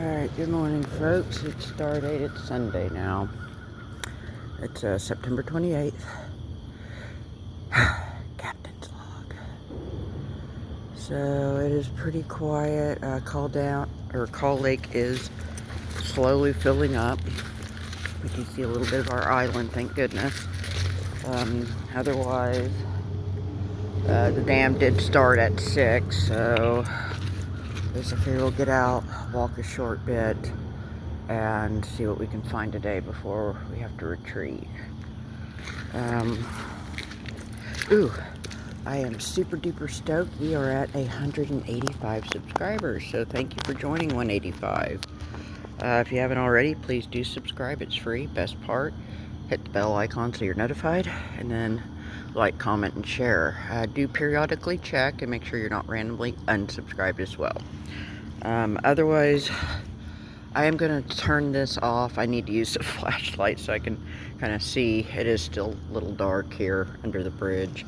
Alright, good morning folks. It's Stardate. It's Sunday now. It's September 28th. Captain's log. So it is pretty quiet. Call Lake is slowly filling up. We can see a little bit of our island, thank goodness. Otherwise, the dam did start at 6, so I figure we'll get out, walk a short bit, and see what we can find today before we have to retreat. I am super duper stoked. We are at 185 subscribers, so thank you for joining 185. If you haven't already, please do subscribe. It's free. Best part, hit the bell icon so you're notified, and then like, comment, and share. Do periodically check and make sure you're not randomly unsubscribed as well. Otherwise, I am going to turn this off. I need to use a flashlight so I can kind of see. It is still a little dark here under the bridge.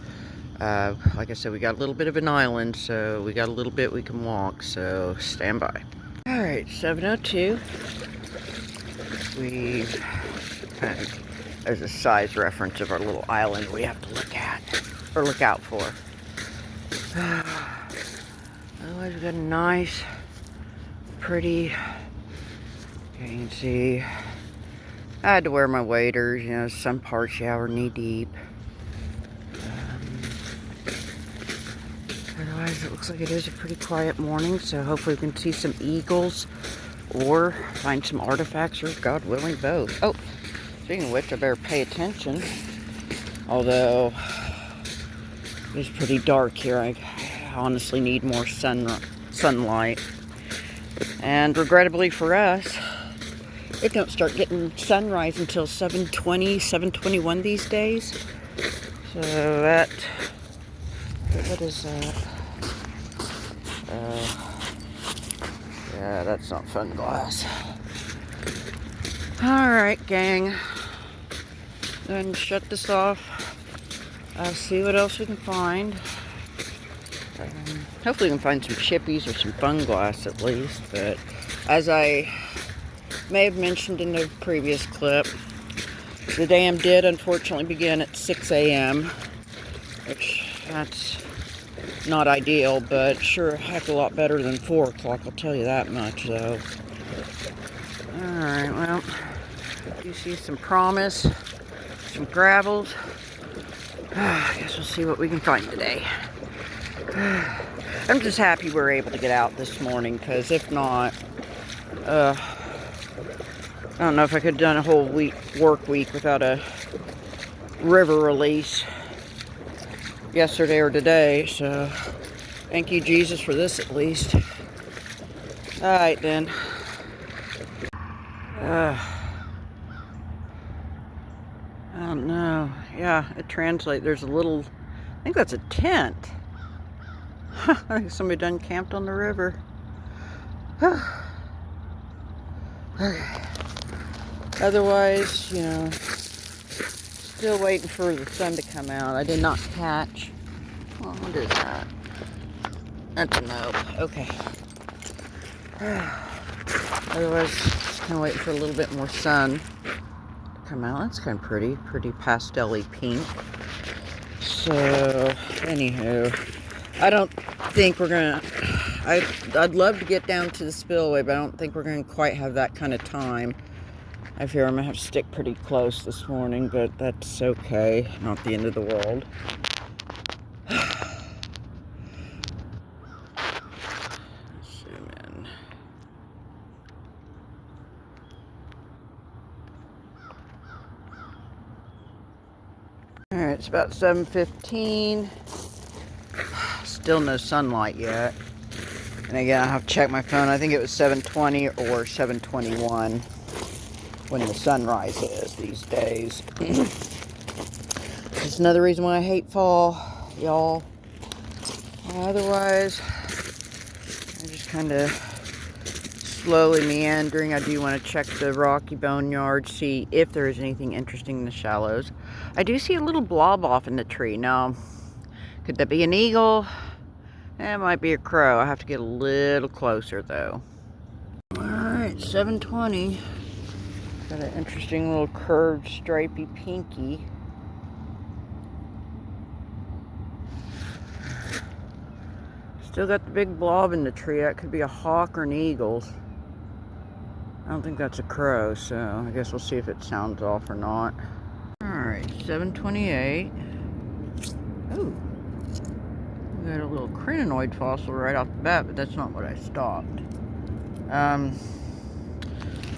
Like I said, we got a little bit of an island, so we got a little bit we can walk, so stand by. Alright, 7:02. There's a size reference of our little island we have to look at, or look out for. Otherwise, we got a nice, pretty, you can see, I had to wear my waders, you know, some parts you are knee deep. Otherwise, it looks like it is a pretty quiet morning, so hopefully we can see some eagles or find some artifacts, or God willing, both. Oh, speaking of which, I better pay attention. Although it's pretty dark here, I honestly need more sunlight. And regrettably for us, it don't start getting sunrise until 7:20, 7:21 these days. So that, what is that? Yeah, that's not fun glass. Alright, gang. Then shut this off. See what else we can find. Hopefully we can find some chippies or some fun glass at least. But as I may have mentioned in the previous clip, the dam did unfortunately begin at 6 a.m. Which, that's not ideal, but sure a heck of a lot better than 4 o'clock, I'll tell you that much though. Alright, well, you see some promise, some gravels. I guess we'll see what we can find today. I'm just happy we're able to get out this morning, because if not, I don't know if I could have done a whole work week without a river release yesterday or today, so thank you Jesus for this at least. Alright then. I don't know. Yeah, it translates. There's a little, I think that's a tent. I think somebody done camped on the river. Okay. Otherwise, you know, still waiting for the sun to come out. I did not catch. Oh, what is that? That's a nope. Okay. Otherwise, just kind of waiting for a little bit more sun to come out. That's kind of pretty pastel-y pink. So, anywho, I don't think we're gonna. I'd love to get down to the spillway, but I don't think we're gonna quite have that kind of time. I fear I'm gonna have to stick pretty close this morning, but that's okay. Not the end of the world. Zoom in. Alright, it's about 7:15. Still no sunlight yet. And again, I have to check my phone. I think it was 7:20 or 7:21 when the sunrise is these days. That's another reason why I hate fall, y'all. Otherwise, I'm just kind of slowly meandering. I do want to check the rocky boneyard, see if there is anything interesting in the shallows. I do see a little blob off in the tree. Now, could that be an eagle? It might be a crow. I have to get a little closer though. Alright, Alright, 720. Got an interesting little curved stripy pinky. Still got the big blob in the tree. That could be a hawk or an eagle. I don't think that's a crow, so I guess we'll see if it sounds off or not. Alright, 728. Oh, we got a little crinoid fossil right off the bat, but that's not what I stopped.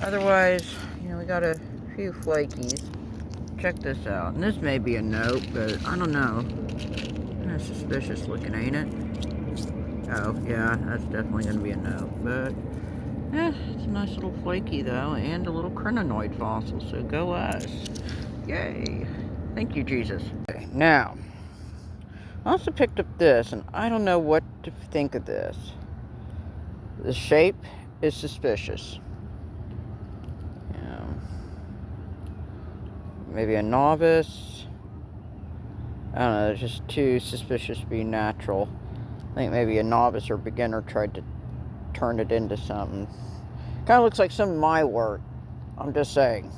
Otherwise, you know, we got a few flakies. Check this out. And this may be a note, but I don't know. Kind of suspicious looking, ain't it? Oh, yeah, that's definitely going to be a no. But, it's a nice little flaky, though, and a little crinoid fossil, so go us. Yay. Thank you, Jesus. Okay, now, I also picked up this, and I don't know what to think of this. The shape is suspicious. You know, maybe a novice. I don't know, it's just too suspicious to be natural. I think maybe a novice or beginner tried to turn it into something. Kind of looks like some of my work. I'm just saying.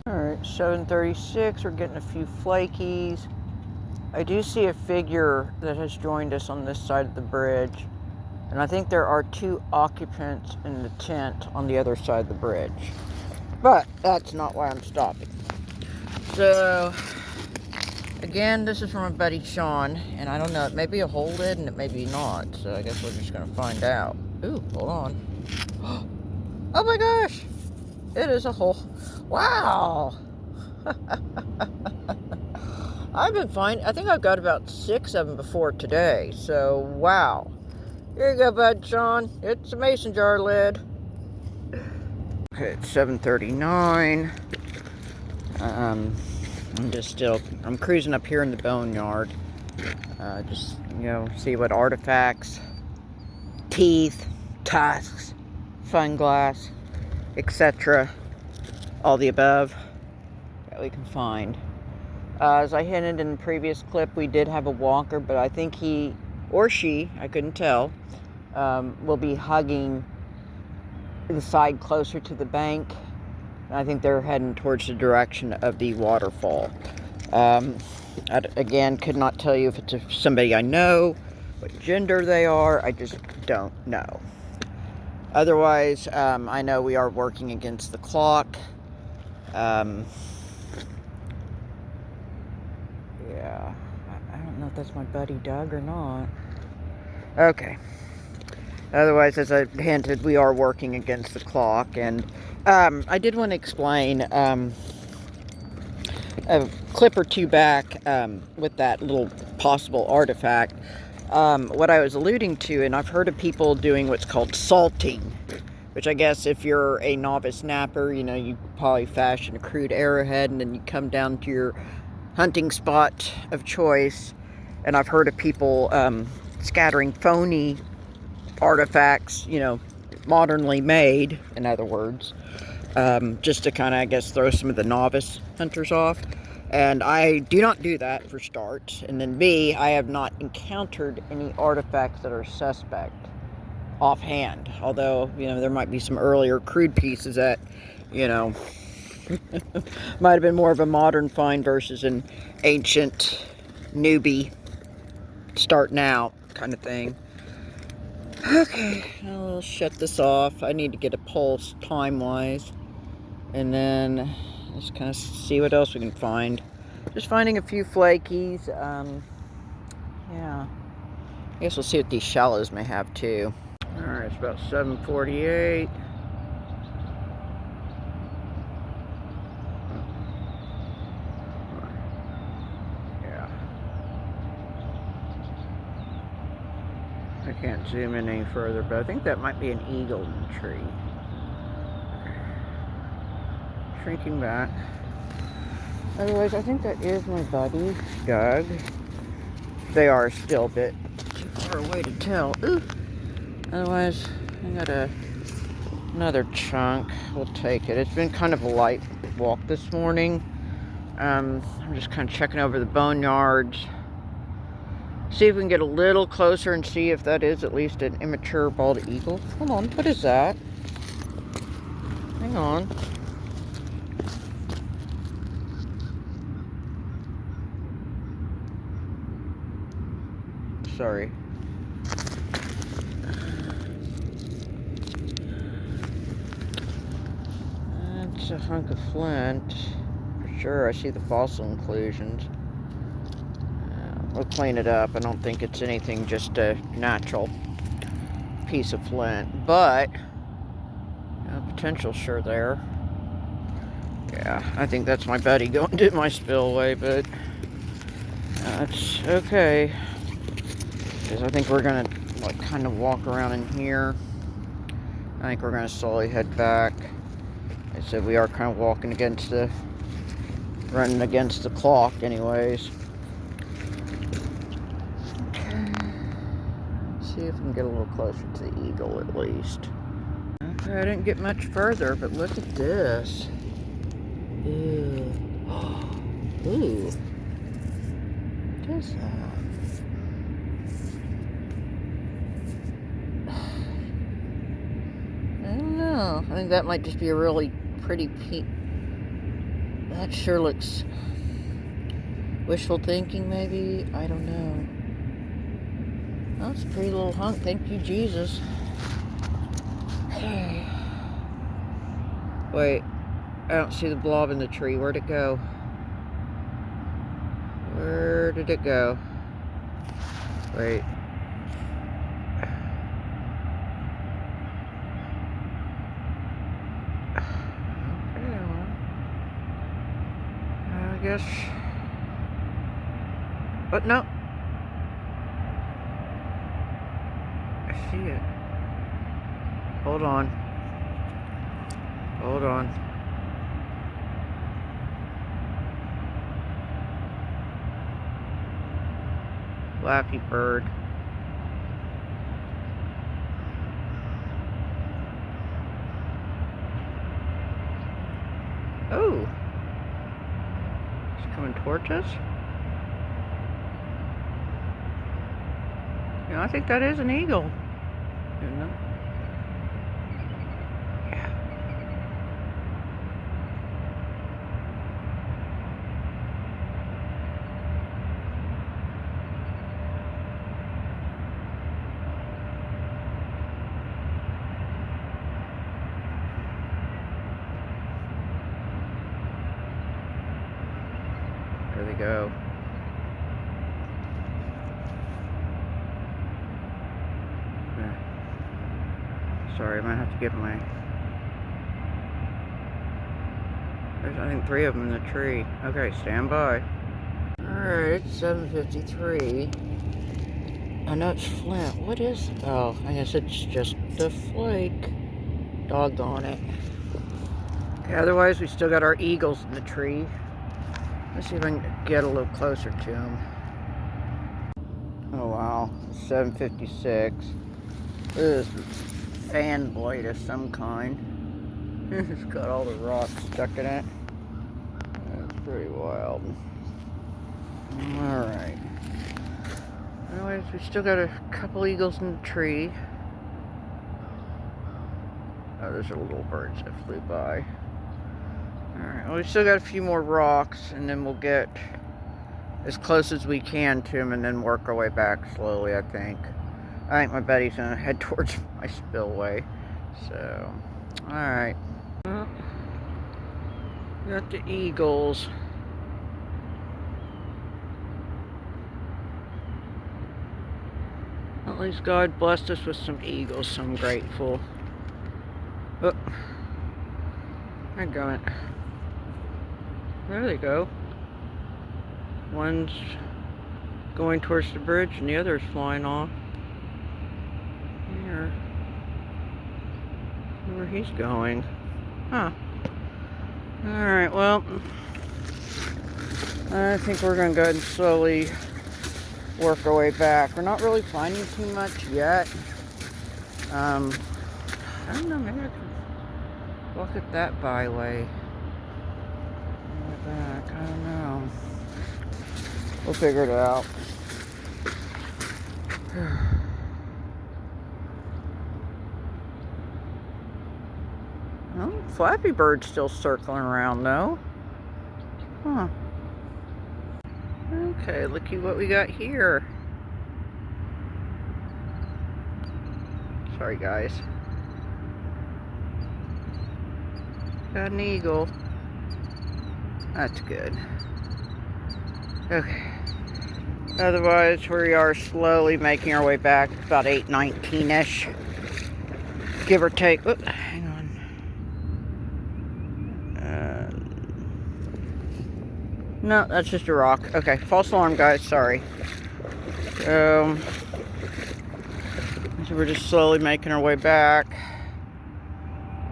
Alright, 736. We're getting a few flakies. I do see a figure that has joined us on this side of the bridge. And I think there are 2 occupants in the tent on the other side of the bridge. But that's not why I'm stopping. So, again, this is from my buddy Sean, and I don't know, it may be a hole lid and it may be not, so I guess we're just going to find out. Ooh, hold on. Oh my gosh! It is a hole. Wow! I think I've got about 6 of them before today, so wow. Here you go, bud, Sean. It's a mason jar lid. Okay, it's 7:39. I'm cruising up here in the boneyard. Just, you know, see what artifacts, teeth, tusks, sunglass, etc. All the above that we can find. As I hinted in the previous clip, we did have a walker, but I think he or she, I couldn't tell, will be hugging the side closer to the bank. I think they're heading towards the direction of the waterfall. I, again, could not tell you if it's somebody I know, what gender they are. I just don't know. Otherwise, I know we are working against the clock. Yeah, I don't know if that's my buddy Doug or not. Okay. Otherwise, as I hinted, we are working against the clock, and I did want to explain a clip or two back with that little possible artifact. What I was alluding to, and I've heard of people doing what's called salting, which I guess if you're a novice snapper, you know, you probably fashion a crude arrowhead and then you come down to your hunting spot of choice. And I've heard of people scattering phony artifacts, you know, modernly made, in other words, just to kind of, I guess, throw some of the novice hunters off. And I do not do that, for starts. And then B, I have not encountered any artifacts that are suspect offhand. Although, you know, there might be some earlier crude pieces that, you know, might have been more of a modern find versus an ancient newbie starting out kind of thing. Okay, I'll shut this off. I need to get a pulse time-wise. And then just kind of see what else we can find. Just finding a few flakies. Yeah. I guess we'll see what these shallows may have too. Alright, it's about 7:48. Yeah. I can't zoom in any further, but I think that might be an eagle in the tree. Shrinking back. Otherwise, I think that is my buddy, Doug. They are still a bit too far away to tell. Ooh. Otherwise, I got another chunk. We'll take it. It's been kind of a light walk this morning. I'm just kind of checking over the boneyards. See if we can get a little closer and see if that is at least an immature bald eagle. Hold on, what is that? Hang on. Sorry. That's a hunk of flint. For sure, I see the fossil inclusions. We'll clean it up. I don't think it's anything, just a natural piece of flint. But, potential's sure there. Yeah, I think that's my buddy going to my spillway, but that's okay. Because I think we're going to like kind of walk around in here. I think we're going to slowly head back. I said we are kind of walking against the, running against the clock anyways. Let's see if we can get a little closer to the eagle at least. Okay, I didn't get much further, but look at this. Ooh. Ooh. What is that? I don't know. I think that might just be a really pretty peak. That sure looks wishful thinking, maybe. I don't know. Oh, it's a pretty little hunk. Thank you, Jesus. Okay. Wait. I don't see the blob in the tree. Where'd it go? Where did it go? Wait. Okay, well, I guess. But no. I see it. Hold on. Hold on. Flappy bird. Oh. It's coming towards us? Yeah, I think that is an eagle. Isn't it? Yeah. There they go. Sorry, I might have to get my... There's, I think, 3 of them in the tree. Okay, stand by. Alright, it's 7:53. I know it's flint. What is... Oh, I guess it's just a flake. Doggone it. Okay, otherwise, we still got our eagles in the tree. Let's see if I can get a little closer to them. Oh, wow. 7:56. This is a fan blade of some kind. It's got all the rocks stuck in it. That's pretty wild. Alright. Anyways, we still got a couple eagles in the tree. Oh, there's a little birds that flew by. Alright, well, we still got a few more rocks, and then we'll get as close as we can to them and then work our way back slowly, I think. I think my buddy's gonna head towards my spillway. So, alright. Well, got the eagles. At least God blessed us with some eagles, so I'm grateful. Oh, they're going. There they go. One's going towards the bridge and the other's flying off. Here. Where he's going. Huh. Alright, well, I think we're going to go ahead and slowly work our way back. We're not really finding too much yet. I don't know, maybe I can look at that byway. Back, I don't know. We'll figure it out. Oh, Flappy Bird's still circling around though. Huh. Okay, looky what we got here. Sorry guys. Got an eagle. That's good. Okay. Otherwise, we are slowly making our way back. About 8:19-ish. Give or take. Oop, hang on. No, that's just a rock. Okay, false alarm, guys. Sorry. So we're just slowly making our way back.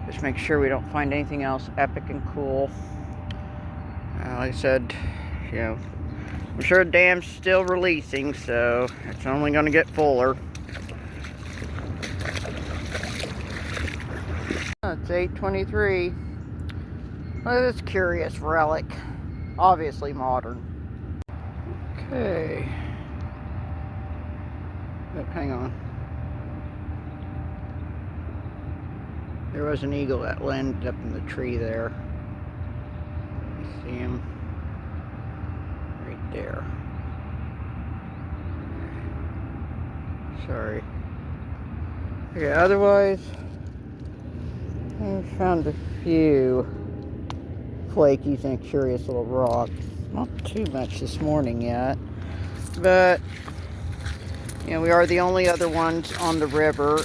Just make sure we don't find anything else epic and cool. Like I said, you know, I'm sure the dam's still releasing, so it's only going to get fuller. It's 8:23. Look at this curious relic. Obviously modern. Okay. Oh, hang on. There was an eagle that landed up in the tree there. You see him right there. Sorry. Okay, otherwise, I found a few flakies and a curious little rock. Not too much this morning yet, but you know, we are the only other ones on the river.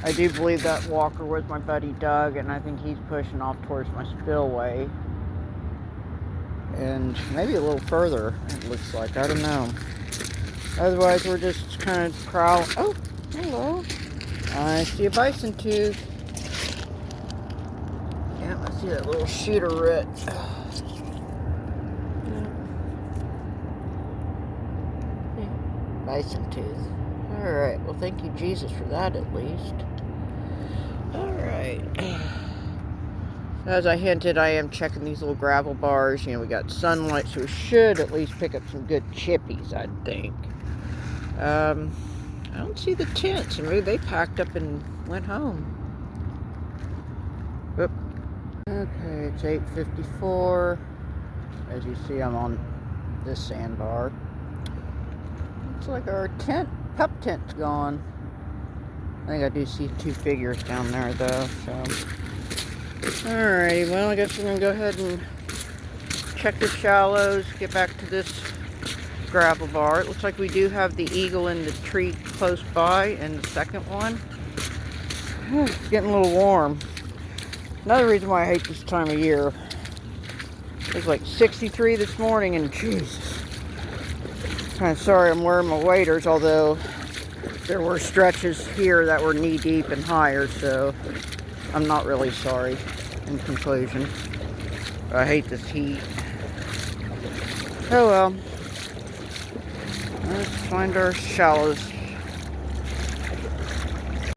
I do believe that walker was my buddy Doug, and I think he's pushing off towards my spillway. And maybe a little further, it looks like. I don't know. Otherwise, we're just kind of prowling. Oh, hello. I see a bison tooth. Yeah, I see that little shooter root. Bison tooth. Alright, well thank you Jesus for that at least. Alright. As I hinted, I am checking these little gravel bars. You know, we got sunlight, so we should at least pick up some good chippies, I'd think. I don't see the tents. Maybe they packed up and went home. Oop. Okay, it's 8:54. As you see, I'm on this sandbar. Looks like our pup tent's gone. I think I do see two figures down there though, so. Alrighty, well I guess we're gonna go ahead and check the shallows, get back to this gravel bar. It looks like we do have the eagle in the tree close by in the second one. It's getting a little warm. Another reason why I hate this time of year. It was like 63 this morning and Jesus. Kind of sorry I'm wearing my waders, although there were stretches here that were knee deep and higher, so I'm not really sorry in conclusion. I hate this heat. Oh well. Let's find our shallows.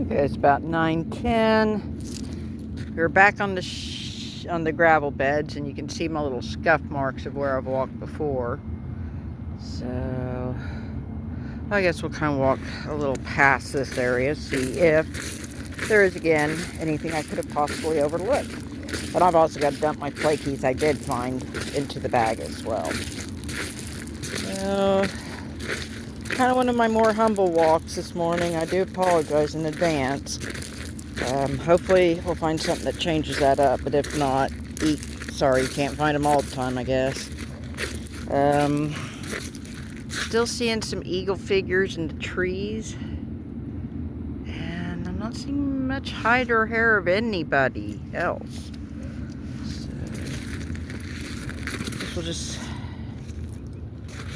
Okay, it's about 9:10. We're back on the gravel beds, and you can see my little scuff marks of where I've walked before. So I guess we'll kind of walk a little past this area, see if there is again anything I could have possibly overlooked. But I've also got to dump my flakies I did find into the bag as well. So kind of one of my more humble walks this morning. I do apologize in advance. Hopefully we'll find something that changes that up, but if not, sorry, you can't find them all the time, I guess. Still seeing some eagle figures in the trees, and I'm not seeing much hide or hair of anybody else. So I guess we'll just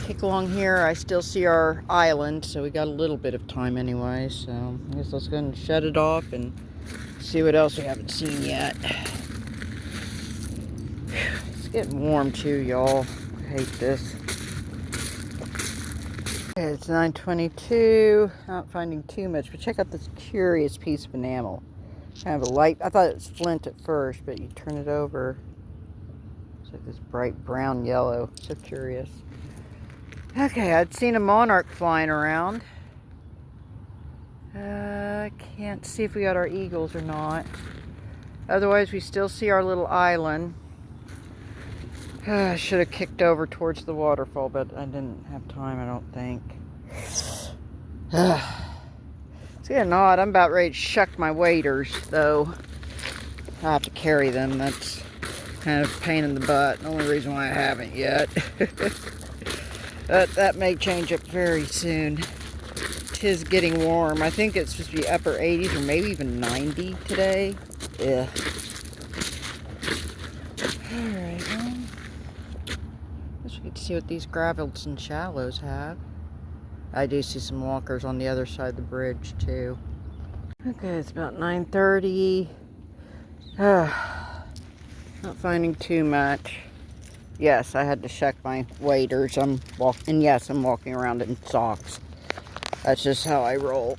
kick along here. I still see our island, so we got a little bit of time anyway, so I guess let's go ahead and shut it off and see what else we haven't seen yet. It's getting warm too, y'all. I hate this. Okay, it's 9:22. Not finding too much, but check out this curious piece of enamel. Kind of a light. I thought it was flint at first, but you turn it over. It's like this bright brown yellow. So curious. Okay, I'd seen a monarch flying around. I can't see if we got our eagles or not. Otherwise, we still see our little island. I should have kicked over towards the waterfall, but I didn't have time, I don't think. It's getting odd. I'm about ready to shuck my waders, though. I have to carry them. That's kind of a pain in the butt. The only reason why I haven't yet. But that may change up very soon. Tis getting warm. I think it's supposed to be upper 80s or maybe even 90 today. Yeah. Alright, well, guess we get to see what these gravels and shallows have. I do see some walkers on the other side of the bridge too. Okay, it's about 9:30. Not finding too much. Yes, I had to check my waders. I'm walking around in socks. That's just how I roll.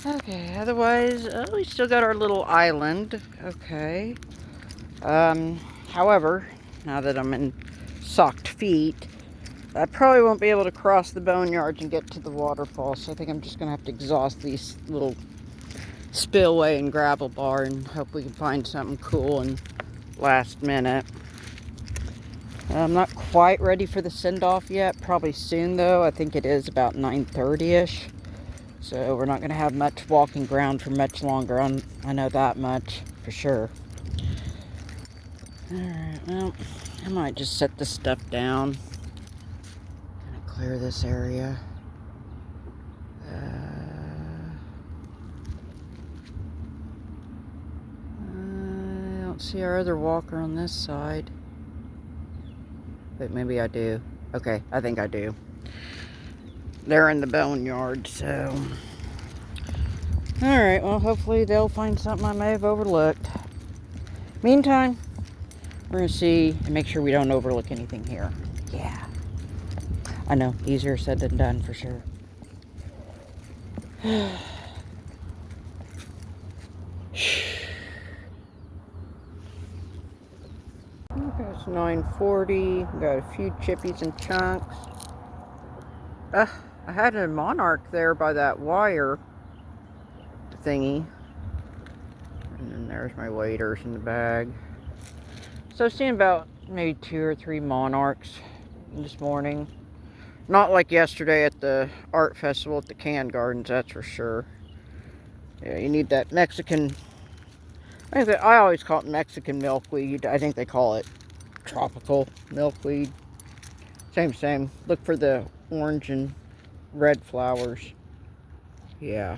Okay, otherwise, we still got our little island. Okay. However, now that I'm in socked feet, I probably won't be able to cross the boneyards and get to the waterfall, so I think I'm just going to have to exhaust these little spillway and gravel bar and hope we can find something cool and last minute. I'm not quite ready for the send-off yet. Probably soon, though. I think it is about 9:30-ish. So we're not going to have much walking ground for much longer. I know that much for sure. Alright, well, I might just set this stuff down. Kind of clear this area. I don't see our other walker on this side. But maybe I do. Okay, I think I do. They're in the boneyard, so... Alright, well, hopefully they'll find something I may have overlooked. Meantime, we're going to see and make sure we don't overlook anything here. Yeah. I know, easier said than done for sure. Okay, it's 9:40. Got a few chippies and chunks. I had a monarch there by that wire thingy. And then there's my waders in the bag. So I've seen about maybe 2 or 3 monarchs this morning. Not like yesterday at the art festival at the Can Gardens, that's for sure. Yeah, you need that Mexican... I always call it Mexican milkweed. I think they call it tropical milkweed. Same. Look for the orange and red flowers. Yeah.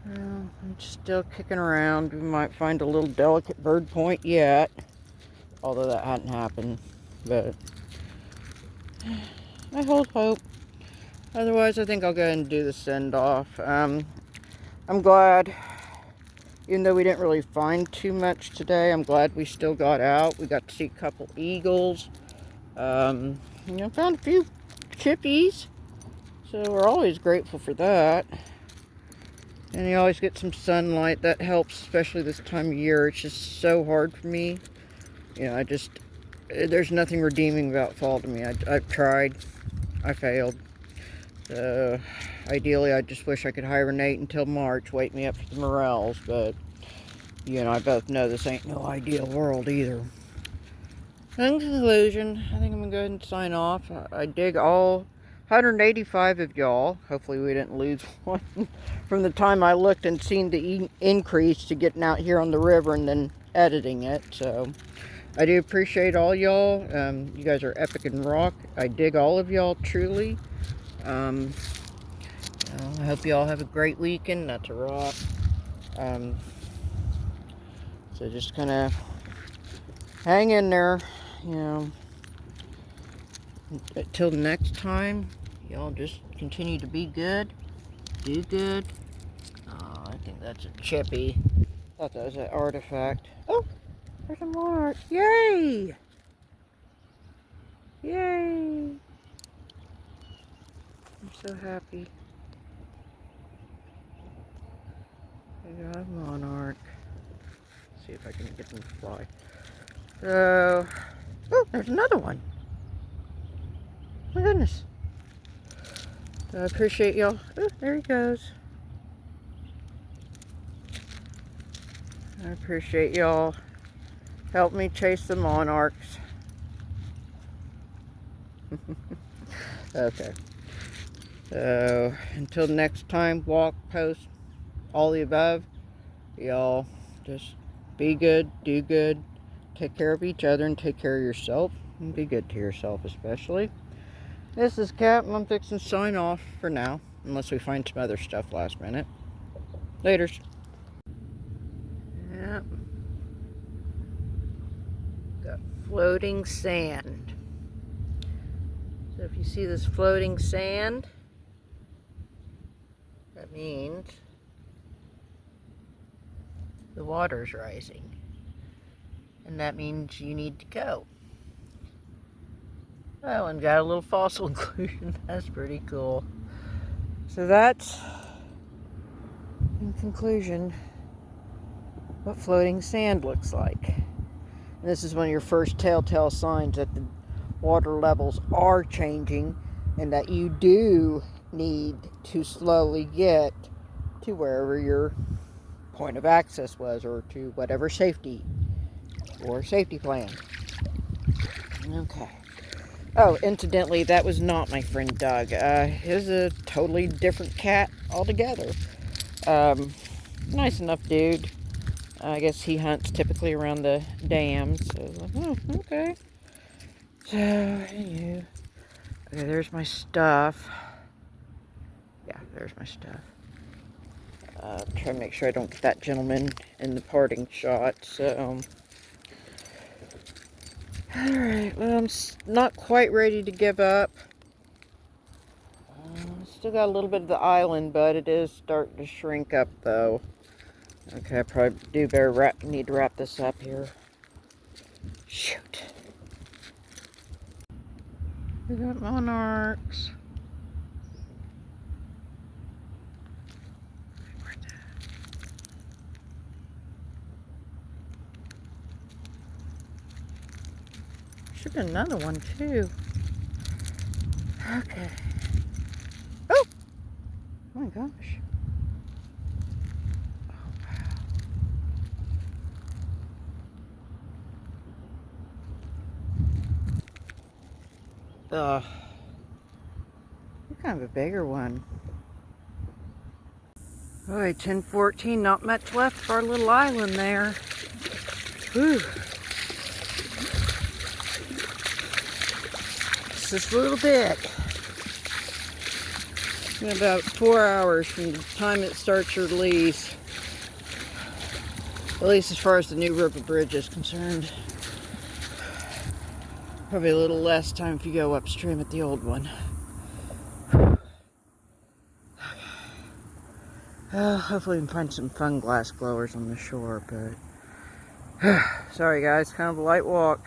Well, I'm still kicking around. We might find a little delicate bird point yet. Although that hadn't happened. But I hold hope. Otherwise, I think I'll go ahead and do the send-off. I'm glad, even though we didn't really find too much today, I'm glad we still got out. We got to see a couple eagles. Found a few chippies. So we're always grateful for that. And you always get some sunlight. That helps, especially this time of year. It's just so hard for me. There's nothing redeeming about fall to me. I've tried. I failed. So, ideally, I just wish I could hibernate until March, wake me up for the morels, but, I both know this ain't no ideal world either. In conclusion, I think I'm going to go ahead and sign off. I dig all 185 of y'all. Hopefully we didn't lose one from the time I looked and seen the increase to getting out here on the river and then editing it, so... I do appreciate all y'all. You guys are epic and rock. I dig all of y'all, truly. I hope y'all have a great weekend. That's a rock. So just kind of hang in there, Until the next time, y'all just continue to be good. Do good. Oh, I think that's a chippy. I thought that was an artifact. Oh! There's a monarch. Yay! Yay! I'm so happy. I got a monarch. Let's see if I can get them to fly. So, oh, there's another one. My goodness. So I appreciate y'all. Oh, there he goes. I appreciate y'all. Help me chase the monarchs. Okay. So, until next time, walk, post, all the above. Y'all just be good, do good, take care of each other, and take care of yourself. And be good to yourself, especially. This is Kat, and I'm fixing to sign off for now. Unless we find some other stuff last minute. Laters. Yep. Got floating sand. So if you see this floating sand, that means the water's rising. And that means you need to go. Oh, and got a little fossil inclusion. That's pretty cool. So that's, in conclusion, what floating sand looks like. And this is one of your first telltale signs that the water levels are changing and that you do need to slowly get to wherever your point of access was, or to whatever safety plan. Okay. Oh, incidentally, that was not my friend Doug. He was a totally different cat altogether. Nice enough dude. I guess he hunts typically around the dams. So I was like, oh, okay. So, anywho. Okay, there's my stuff. Yeah, there's my stuff. Try to make sure I don't get that gentleman in the parting shot, so. Alright, well, I'm not quite ready to give up. Still got a little bit of the island, but it is starting to shrink up, though. Okay, I probably do better need to wrap this up here. Shoot. We got monarchs. Should be another one, too. Okay. Oh! Oh my gosh. You're kind of a bigger one. Alright, 10:14, not much left for our little island there. Whew. Just a little bit. In about 4 hours from the time it starts to release. At least as far as the new river bridge is concerned. Probably a little less time if you go upstream at the old one. Hopefully we can find some fun glass blowers on the shore, but sorry guys, kind of a light walk.